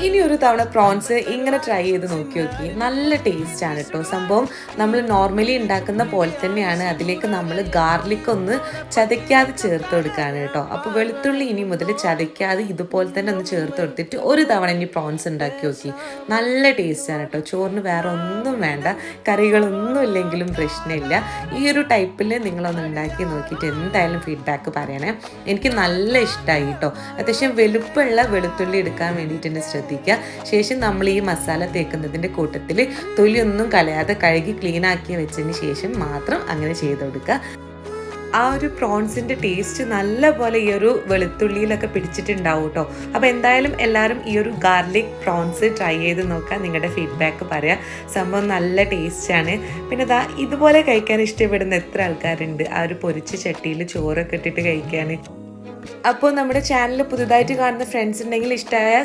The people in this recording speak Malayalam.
ഇനി ഒരു തവണ പ്രോൺസ് ഇങ്ങനെ ട്രൈ ചെയ്ത് നോക്കി നല്ല ടേസ്റ്റ് ആണ് കേട്ടോ. സംഭവം നമ്മൾ നോർമലി ഉണ്ടാക്കുന്ന പോലെ തന്നെയാണ്. അതിലേക്ക് നമ്മൾ ഗാർലിക് ഒന്ന് ചതയ്ക്കാതെ ചേർത്ത് കൊടുക്കുകയാണ് കേട്ടോ. അപ്പോൾ വെളുത്തുള്ളി ഇനി മുതൽ ചതയ്ക്കാതെ ഇതുപോലെ തന്നെ ഒന്ന് ചേർത്ത് കൊടുത്തിട്ട് ഒരു തവണ ഇനി പ്രോൺസ് ഉണ്ടാക്കി നോക്കി. നല്ല ടേസ്റ്റ് ആണ് കേട്ടോ. ചോറിന് വേറെ ഒന്നും വേണ്ട, കറികളൊന്നും ഇല്ലെങ്കിലും പ്രശ്നമില്ല. ഈ ഒരു ടൈപ്പിൽ നിങ്ങളൊന്ന് ഉണ്ടാക്കി നോക്കിയിട്ട് എന്തായാലും ഫീഡ്ബാക്ക് പറയണേ. എനിക്ക് നല്ല ഇഷ്ടമായി കേട്ടോ. അത്യാവശ്യം വലുപ്പമുള്ള വെളുത്തുള്ളി എടുക്കാൻ വേണ്ടിയിട്ട് തന്നെ ശ്രദ്ധിക്കുക. ശേഷം നമ്മൾ ഈ മസാല തേക്കുന്നതിൻ്റെ കൂട്ടത്തിൽ തൊലിയൊന്നും കളയാതെ കഴുകി ക്ലീൻ ആക്കി വെച്ചതിന് ശേഷം മാത്രം അങ്ങനെ ചെയ്ത് കൊടുക്കുക. ആ ഒരു പ്രോൺസിൻ്റെ ടേസ്റ്റ് നല്ല പോലെ ഈ ഒരു വെളുത്തുള്ളിയിലൊക്കെ പിടിച്ചിട്ടുണ്ടാവും കേട്ടോ. അപ്പോൾ എന്തായാലും എല്ലാവരും ഈ ഒരു ഗാർലിക് പ്രോൺസ് ട്രൈ ചെയ്ത് നോക്കുക, നിങ്ങളുടെ ഫീഡ്ബാക്ക് പറയാം. സംഭവം നല്ല ടേസ്റ്റാണ്. പിന്നെ ഇതുപോലെ കഴിക്കാൻ ഇഷ്ടപ്പെടുന്ന എത്ര ആൾക്കാരുണ്ട്, ആ ഒരു പൊരിച്ച ചട്ടിയിൽ ചോറൊക്കെ ഇട്ടിട്ട് കഴിക്കാൻ. അപ്പോൾ നമ്മുടെ ചാനൽ പുതുതായിട്ട് കാണുന്ന ഫ്രണ്ട്സ് ഉണ്ടെങ്കിൽ ഇഷ്ടമായ